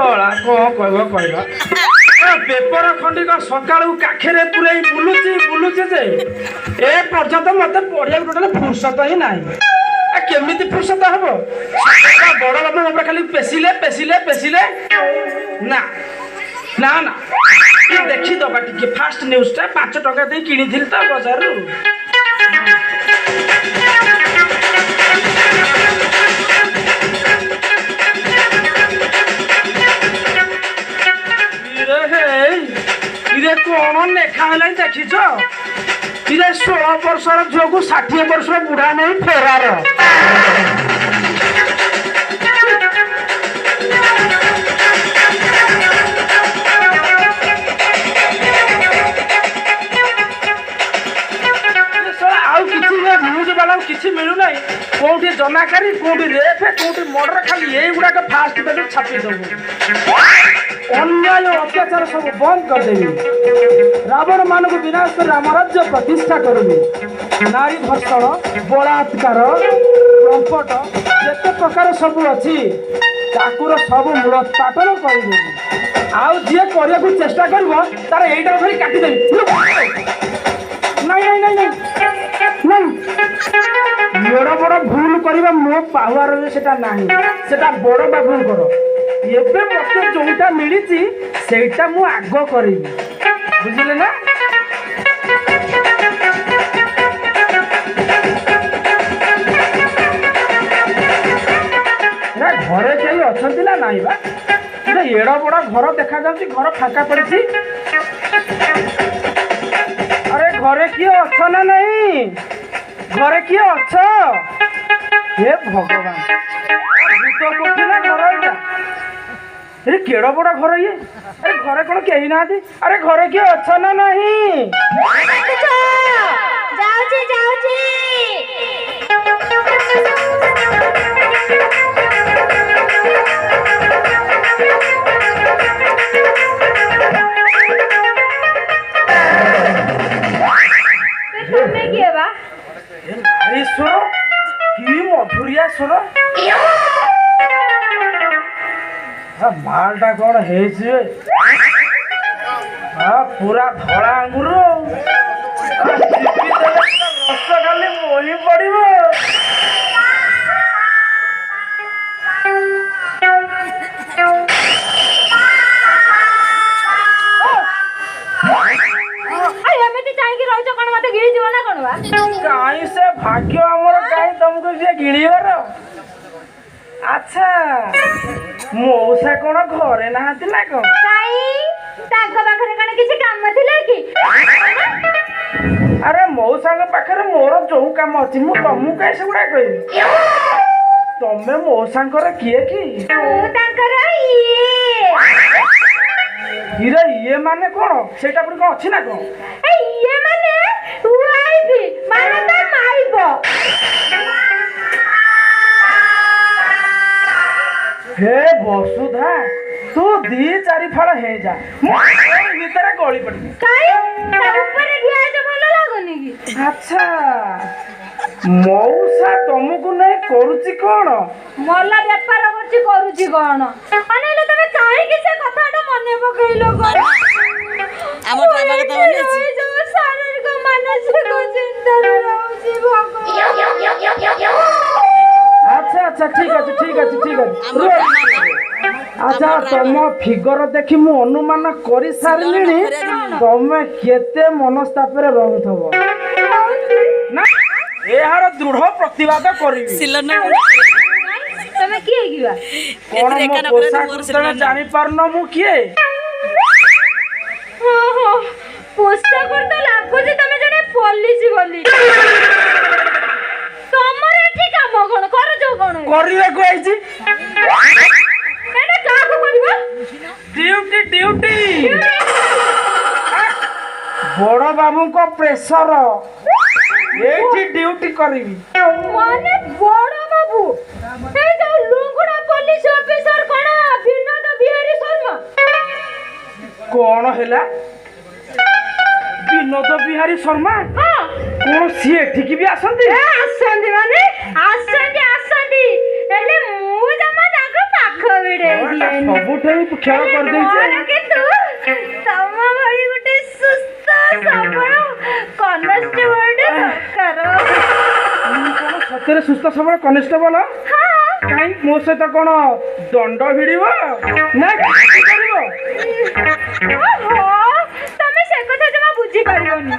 ଶଳା କଣ କହିବ କହିଲ पेपर खंडिक सका काखेरे पूरे बुलुचे जे ए पर्यंत मत पढ़िया टोटल फुर्सत ही ना केमी फुर्सत हम बड़ बाबू खाली पेसिले पेसिले पेसिले ना ना ना देखीदबा टे फास्ट न्यूज़टा 5 टका दे कि तो बजार कौन लेखा है देखीच इे 16 वर्षर झील को 60 वर्ष बुढ़ा नहीं फेरार न्यूज वाला किसी मिलूना कौटी जनाकारी कौटी रेप कौटी मर्डर खाली ये गुड़ाक फास्ट पेज छापी देव अन्याय अत्याचार सब बंद करदेवी रावण मान को विनाश कर रामराज्य प्रतिष्ठा करेंगे नारी धर्षण बलात्कार लंपट जिते प्रकार सब अच्छी ताकुर सब मूलोत्पाटन कर आउ जी करने को चेष्टा कर तार यहीटा धरी काटिदेवी नहीं नहीं नहीं बड़ बड़ भूल करवा मो पावर सेटा नहीं सेटा बड़ बाबूंकर एबे मते जोटा मिली सेटा मु आग करी बुझिले ना घरे कहीं अच्छा ना नहीं बा एड़ बड़ घर देखा जाऊँगी घर फाका पड़ी अरे घरे किए अछ ना नहीं घरे किए अछ हे भगवान भूत कोठी ना घर एटा अरे केड़ बड़ घर ये अरे घरे कौन कही ना अरे घरे किए अछ ना नहीं स्वर कि मधुरिया स्वर मालटा कौन है पूरा धड़ा अंगुर रस खाली मोही पड़ो कहीं से भाग्य आमर कहीं तुमको जी गिड़बार अच्छा मौसा कौन घरे ना ना कौन अरे मौसा पाखे मोर जो कम अच्छी मुझे तुमको कहीं से गुड़ा कह तमें मौसा किए कि ये माने कौन से कौन अच्छी ना कौन हे वसुधा तू 2-4 फाड़ हे जा भीतर गली पड़ी अच्छा मौसा तुमको नहीं करुची कौन मला व्यापार करुची कौन अनेले तमे काहे कि से कथाटा मने पकइलो कर हमर बाबा कथा बोले छी जो शारीरिक मानसिक चिंता रहउची भगवान अच्छा अच्छा ठीक है अच्छा तुम फिगर देखी मु अनुमान कर सारे तमें केते मनस्ताप रहुथबो ना यार दृढ़ प्रतिवाद करी तमे किए गिवा कोन मो पोषाक जानि पारनो मु किए पोषाक तो लागो जे तमे जने पुलिस बोली तमरे एठी काम कोन कर जो कोन करिवे को आइजी एटा का को करबो ड्यूटी बड़ बाबू को प्रेशर एठी ड्यूटी करिवी माने बड़ बाबू ए जो लुंगड़ा पुलिस ऑफिसर कोन विनोद बिहारी शर्मा कौन हैला विनोद बिहारी शर्मा हां कौन सी एठी भी आसंती आसंती माने आसंती एले मु जमा ताको पाखो बिडे ସବୁଠୁ ଖେଳ କରିଦେଇଛି। ମୋର କିନ୍ତୁ ତମ ଭଳି ଗୋଟେ ସୁସ୍ଥ ସବଳ କନଷ୍ଟେବଳଟେ ଦରକାର। ମୁଁ କଣ ସତରେ ସୁସ୍ଥ ସବଳ କନେଷ୍ଟବଳ? କାହିଁ ମୋ ସହିତ କଣ ଦଣ୍ଡ ଭିଡ଼ିବ ନା କିଛି କରିବ? ଓହୋ, ତମେ ସେ କଥା ଜମା ବୁଝିପାରିବନି।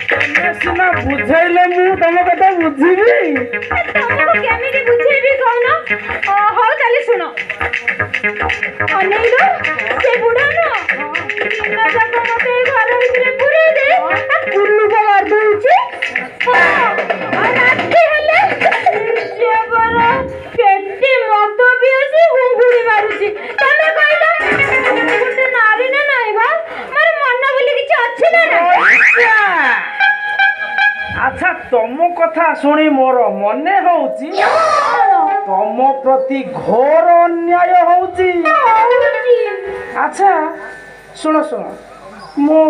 ତମେ ସିନା ବୁଝେଇଲେ ମୁଁ ତମ କଥା ବୁଝିବି। ତମକୁ କେମିତି ବୁଝେଇବି କହୁନ? ହଉ ତାହେଲେ ଶୁଣ। ଅନେଇଲ, ସେ ବୁଢା ନୁହଁ ଦିନ ଯାକ ମତେ ଘର ଭିତରେ ପୁରେଇ ଦେ କୁଲୁକା ମାରିଦଉଛି। ଆଉ ରାତି ହେଲେ ଜବର ପେଟି ମଦ ପିଉଛି ଘୁଙ୍ଗୁଡି ମାରୁଛି। ତମେ କହିଲ ଗୋଟେ ନାରୀ ନା ନାଇଁ ବା? ମୋର ମନ ବୋଲି କିଛି ଅଛି ନା ନାଇଁ? ଆଚ୍ଛା, ତମ କଥା ଶୁଣି ମୋର ମନେ ହଉଛି ତମ ପ୍ରତି ଘୋର ଅନ୍ୟାୟ ହଉଛି। ଆଚ୍ଛା ଶୁଣ ଶୁଣ, ମୁଁ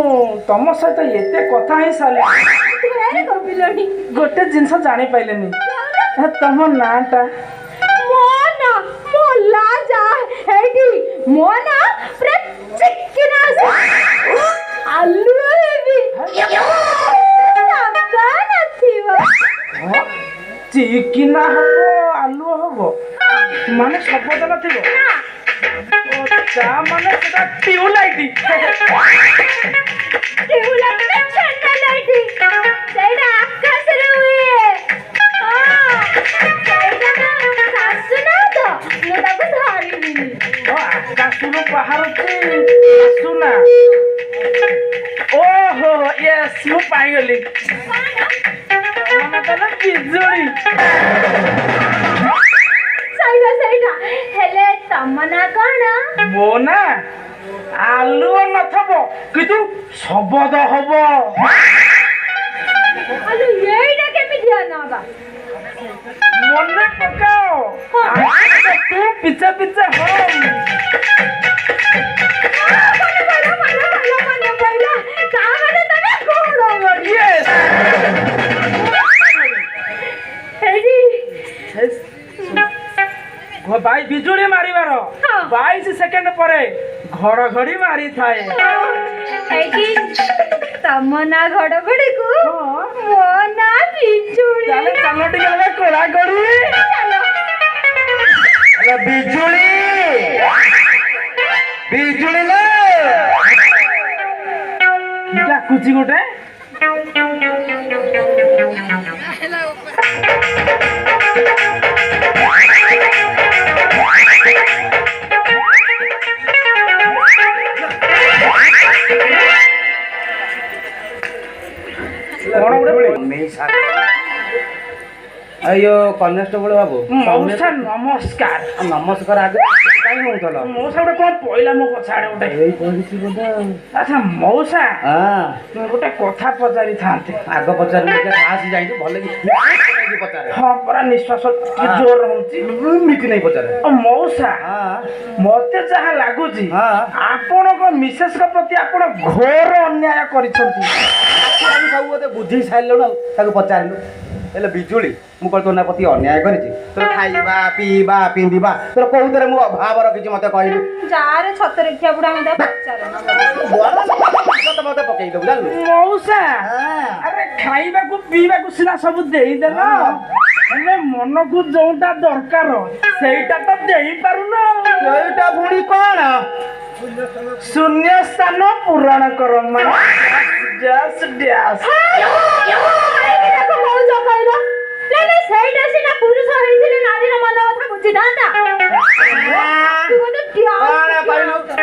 ତମ ସହିତ ଏତେ କଥା ହେଇ ସାରିଲି, ଗୋଟେ ଜିନିଷ ଜାଣିପାରିଲିନି। ତମ ନାଁଟା? ମୋ ନା ପୁରା ଚିକିନା ଆଲୁଅ ହେବି। ଚିକିନା ହବ, ଆଲୁଅ ହବ, ମାନେ ଶବଦ ନଥିବ? ତା ମାନେ ସେଟା ଟ୍ୟୁବଲାଇଟ୍। ସେଇଟା ଆକାଶରେ ହୁଏ। ଶାଶୁ ନା ତ ମୁଁ ତାକୁ ଧରିବିନି। ଆକାଶରୁ ବାହାରୁଛି ସୁନା। ଓହୋ ୟେସ୍, ମୁଁ ପାଇଗଲି। ବିଜୁଳି। ସେଇଟା ହେଲେ ତମ ନା କଣ? ମୋ ନା ଆଲୁଅ ନଥବ କିନ୍ତୁ ଶବଦ ହବ। ଆଲୁ ଏଇଟା କେମିତି ନବା? ମନେ ପକାଅ, ତୁ ପିଛା ପିଛା ହମ୍। ଭାଇ ବିଜୁଳି ମାରିବାର 22 ସେକେଣ୍ଡ ପରେ ଘଡଘଡି ମାରିଥାଏ। ତମ ନା ଘଡଘଡିକୁ ମୋ ନା ବିଜୁଳି। ଚାଲ ଟିକେ କୋଳା ଗଡି। ବିଜୁଳି ବିଜୁଳି ଡାକୁଛି ଗୋଟେ। अयो कनेस्टेबल बाबू मौसा नमस्कार। नमस्कार आगे काई होतल मौसा गोटे कोन पइला मो पछाडे गोटे एई पडिछि बोदा। अच्छा मौसा, हां गोटे कथा पचारि थांते। आगो पचार के खास जाई भले की पचारे। हां परा निश्वास की जोर होउची मिक नहीं पचारे। मौसा, हां मते जहा लागुची आपण को मिसेस का प्रति आपण घोर अन्याय करिसंती। हम सब ओते बुद्धि साइलो न ताको पचारलु हेले बिजुली मु कहतो ना प्रति अन्याय करिछि तोर खाइबा पीबा पिंदिबा तोर कोउतरे मु अभाव रखिछि मते कहलु जारे छतरे खिया बुढा मते पचार तो मते पकई दउ जानलु। मौसा, अरे खाइबा को पीबा को सिना सब देई देला, हेले मन को जोंटा दरकार सेटा तो देई पारुना। एटा बुडी कोन शून्य स्थान पूरण कर मन जस्ट डैश। पुरुष नारी मन कथा बुझी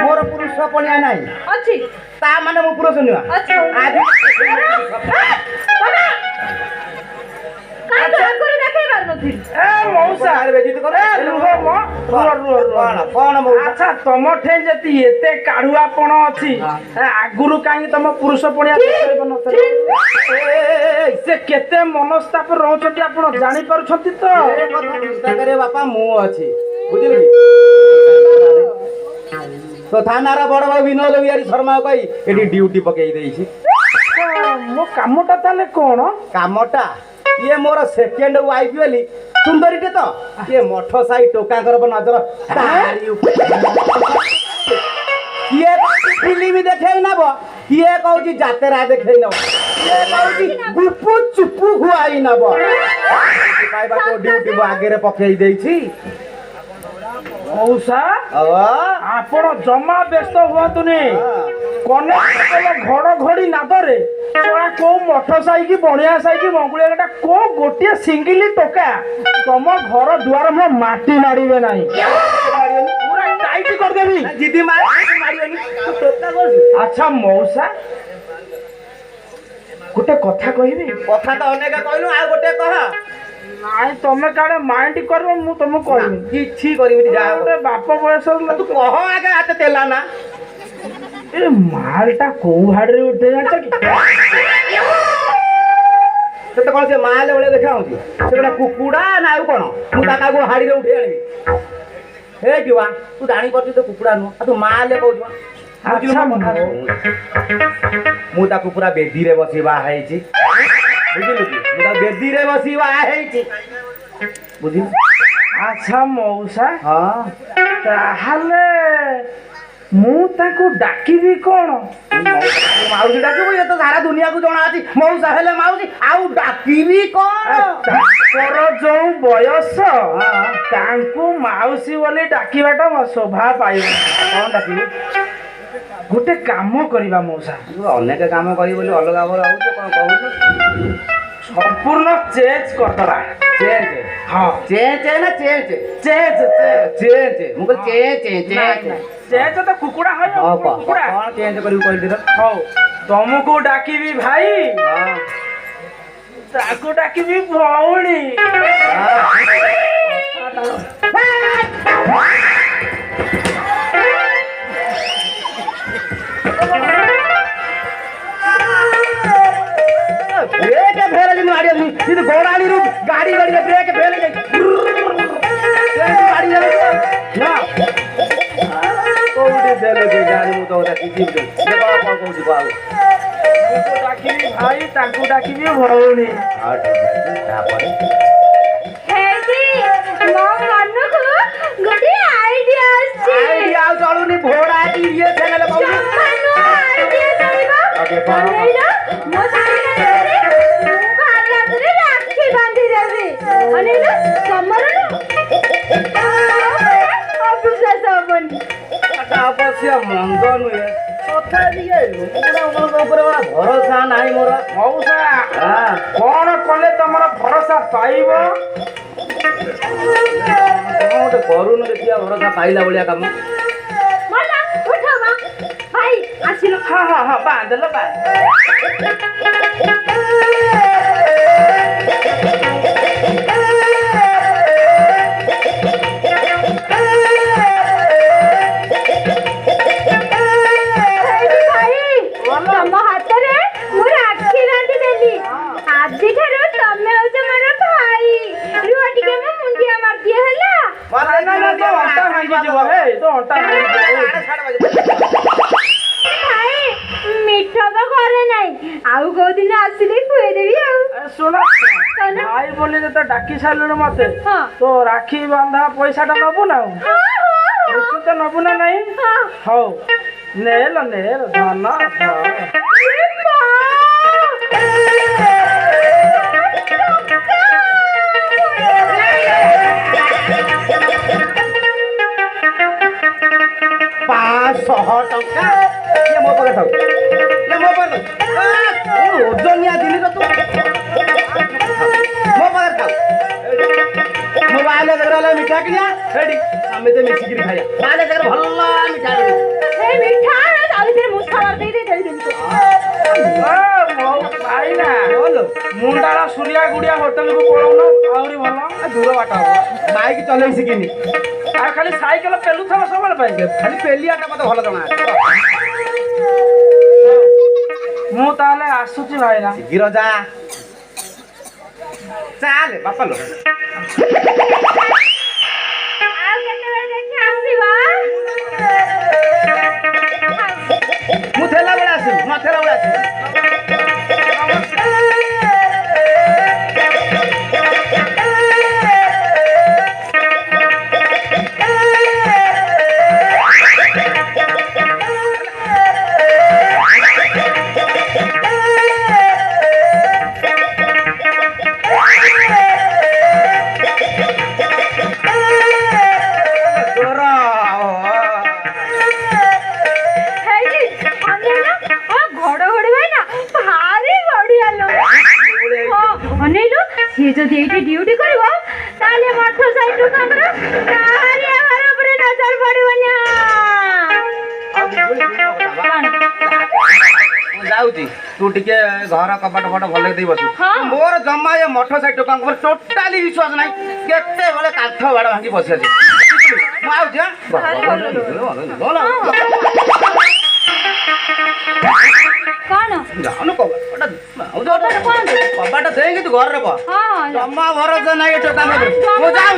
मोर पुरुष पणिया नाही अच्छी ता माने मु पुरुष नुआ आज अच्छा तुम ठे जति एते काढ़ुआपण अछि आगुरु काई तुम पुरुष पणिया से केते मनस्ताप रहउछथि आपण जानि पारुछथि तो ए कथा चिंता करे बापा मु अछि बुझिली तो थानार बड़ बड़ विनोद बिहारी शर्मा कई एडी ड्यूटी पकई देइछि मो कामटा ताले कोन कामटा ଇଏ ମୋର ସେକେଣ୍ଡ ୱାଇଫ ବୋଲି ସୁନ୍ଦରୀଟେ ତ ଇଏ ମଠ ସାହି ଟୋକାଙ୍କର ନଜର ତାରି ଉପରେ। କିଏ କହୁଛି ଫିଲ୍ମ ଦେଖେଇ ନବ, କିଏ କହୁଛି ଯାତ୍ରା ଦେଖେଇ ନବ, କିଏ କହୁଛି ଗୁପୁ ଚୁପୁ ଖୁଆଇ ନବ। ପାଇବା ତୋ ଡ୍ୟୁଟି ମୁଁ ଆଗରେ ପକେଇ ଦେଇଛି। ମଉସା ଆପଣ ଜମା ବ୍ୟସ୍ତ ହୁଅନ୍ତୁନି। କନେଷ୍ଟବଳ ଘଡଘଡି ନାଦରେ କୋଉ ମଠ ସାଇକି ବଣିଆ ସାଇକି ମଙ୍ଗୁଳିଆ ଗୋଟା କୋଉ ଗୋଟିଏ ସିଙ୍ଗିଲି ଟୋକା ତମ ଘର ଦୁଆର ମୁଁ ମାଟି ମାଡ଼ିବେ ନାହିଁ। ପୁରା ଟାଇଟ୍ କରିଦେବି। ଜିଦି ମାରିବେନି। ଆଚ୍ଛା ମଉସା ଗୋଟେ କଥା କହିବି? କଥା ତ ଅନେକ କହିଲୁ, ଆଉ ଗୋଟେ କହ। ନାଇଁ ତମେ କାଳେ ମାଇଣ୍ଡ କରିବ, ମୁଁ ତମକୁ କହିବି। କିଛି କରିବିନି, ଯାହା ଗୋଟେ ବାପ ବୟସ ତୁ କହ ଆଗେ। ହାତ ତେଲା ନା ଏ ମାଲଟା କୋଉ ହାଡରେ ଉଠେ ଜାଣିଛ କି? ସେଟା କଣ ସେ ମାଲ ଭଳିଆ ଦେଖା ହଉଛି? ସେ ଗୋଟେ କୁକୁଡ଼ା ନା ଆଉ କଣ? ମୁଁ ତାକୁ ହାଡିରେ ଉଠେଇ ଆଣିବି। ହେ କିବା ତୁ ଜାଣିପାରୁଛୁ ତ କୁକୁଡ଼ା ନୁହଁ, ଆଉ ତୁ ମାଲେ କହୁଛୁ। ମୁଁ ତାକୁ ପୁରା ବେଦିରେ ବସି ବାହା ହେଇଛି, ବୁଝିଲୁ କି? ମୁଁ ତାକୁ ବେଦିରେ ବସି ବାହା ହେଇଛି, ବୁଝିଲୁ? ଆଚ୍ଛା ମଉସା, ହଁ ତାହେଲେ ମୁଁ ତାକୁ ଡାକିବି କଣ? ମାଉସୀ ଡାକିବୁ? ଇଏ ତ ସାରା ଦୁନିଆକୁ ଜଣା ଅଛି ମଉସା ହେଲେ ମାଉସୀ, ଆଉ ଡାକିବି କଣ? ତାଙ୍କର ଯୋଉ ବୟସ ତାଙ୍କୁ ମାଉସୀ ବୋଲି ଡାକିବାଟା ଶୋଭା ପାଇବ। କଣ ଡାକିବି? ଗୋଟେ କାମ କରିବା ମଉସା। ଅନେକ କାମ କରିବି ବୋଲି ଅଲଗା ଭଲ ହଉଛି, କଣ କହୁଛୁ? ସମ୍ପୂର୍ଣ୍ଣ ଚେଞ୍ଜ କରିଦବା। ଚେଞ୍ଜ? ହଁ ଚେଞ୍ଜ ନା ଚେଞ୍ଜ? Change change. ମୁଁ କହିଲି ଚେଞ୍ଜ। ଚେଞ୍ଜ ତ କୁକୁଡ଼ା হয়। କୁକୁଡ଼ା କଣ ଚେଞ୍ଜ କରିବୁ କହିଲି ତ? ହଉ ତମକୁ ଡାକିବି ଭାଇ, ତାକୁ ଡାକିବି ଭଉଣୀ। ବ୍ରେକ୍ ଫେଲ୍ ଯେମିତି ମାରିବନି, ଯେମିତି ଗଡ଼ାଣିରୁ ଗାଡ଼ି ଗାଡ଼ିରେ ବ୍ରେକ୍ ଫେଲ୍ ଗାଡ଼ି ନା କୋଉଠି ଦେଲେ କି ଜାଣି? ମୁଁ ତ କିଛି କଣ କହୁଛୁ ଆଉ? ମୁଁ ଡାକିବି ଭାଇ, ତାଙ୍କୁ ଡାକିବି ଭଉଣୀ। ତାପରେ ହେଇଟି ମୋ ମନକୁ ଗୋଟେ ଆଇଡିଆ ଆସିଛି। ଆଇଡିଆ ଆଉ ଚଳୁନି, ଭୋଡା ଇଏ ଚ୍ୟାନେଲ କହୁଛୁ। ଜମାନୁ ଆଇଡିଆ ଚଳିବ। ଅନେଇଲ, ମୋ ସାଙ୍ଗରେ ମୁଁ ଭାରି ହାତରେ ରାକ୍ଷୀ ବାନ୍ଧି ଦେବି। ଅନେଇଲ, ତମର ଅବିଶ୍ୱାସ ହବନି। ଅବଶ୍ୟ ମନ୍ଦ ନୁହେଁ, ତଥାପି ଲୋକମାନଙ୍କ ଉପରେ ଭରସା ନାହିଁ ମୋର। ମଉସା କଣ କଲେ ତମର ଭରସା ପାଇବ? କଣ ଗୋଟେ କରୁନୁ ଦେଖିବା ଭରସା ପାଇଲା ଭଳିଆ କାମ। ମଲା, ଉଠ ମା। ଭାଇ ଆସିଲ। ହଁ ହଁ ହଁ, ବାନ୍ଧିଲ ବାନ୍ଧ। ତମ ହାତରେ ମୁଁ ରାକ୍ଷୀ ବାନ୍ଧି ଦେଲି। ଆଜିଠାରୁ ତମେ ହଉଛ ମୋର ଭାଇ। ରୁହ ଟିକେ, ମୁଁ ମୁଣ୍ଡିଆ ମାରିଦିଏ ହେଲା। ତୋ ଅଣ୍ଟା ଭାଙ୍ଗିଯିବ। ହେ ତୋ ଅଣ୍ଟା ଭାଙ୍ଗିଯିବ। ଭାଇ ମିଠା ତ ଘରେ ନାହିଁ, ଆଉ କୋଉଦିନ ଆସିଲେ ଖୁଏଇଦେବି। ଆଉ ଶୁଣ, ଭାଇ ବୋଲି ଯେତେ ଡାକି ସାରିଲୁଣି ମତେ, ହଁ। ତୋ ରାକ୍ଷୀ ବାନ୍ଧା ପଇସାଟା ନବୁ ନା? ନିଶ୍ଚିତ ନବୁ ନା ନାଇଁ? ହଉ ନେଲ ନେଲ ଧନ ଟଙ୍କା ମୋ ପାଖରେ ଥାଉ, ମୋ ପାଖରେ ଓଜନିଆ ଜିନିଷ ତୁ ମୋ ପାଖରେ ଥାଉ। ମୋ ବାହାରେ ଜାଗାରେ ହେଲା ମିଠା କିଣିଆ, ସେଠି ଆମେ ତ ମିଶିକିରି ଖାଇବା। ବାହାରେ ଜାଗାରେ ଭଲ ମିଠା ମୁଣ୍ଡାଳ ସୁରିଆ ଗୁଡିଆ ହୋଟେଲକୁ ପଳଉନ, ଆହୁରି ଭଲ। ଦୂର ବାଟ ହବ, ବାଇକ୍ ଚଲେଇ ଶିଖିନି, ଆଉ ଖାଲି ସାଇକେଲ ପେଲୁଥିବ ସବୁବେଳେ ପାଇଁ। ଖାଲି ପେଲିଆଟା ମତେ ଭଲ ଜଣା ଅଛି। ମୁଁ ତାହେଲେ ଆସୁଛି ଭାଇନା। ଶୀଘ୍ର ଯା, ଚାଲେ ବାପା ଲୋ। ଆଉ କେତେବେଳେ ଦେଖି ଆସିବା? ମୁଁ ଥେଲା ବେଳେ ଆସିବି, ନଥେଲା ବେଳେ ଆସିବି। तू टिके घर कपाट फट भल देई बसु हाँ। मोर जम्मा ये मठ साइड टोका पर टोटाली विश्वास नाही केते बेले काठ बाड़ भांगी बसी अछि मु आउ जा कौन जानु कबाट आउ जा कौन कौन कबाट देई कि तू घर रे बा हाँ जम्मा भरोसा नाही टोका में मु जाउ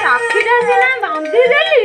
ରାକ୍ଷୀଟା ସିନା ବାନ୍ଧି ଦେଲି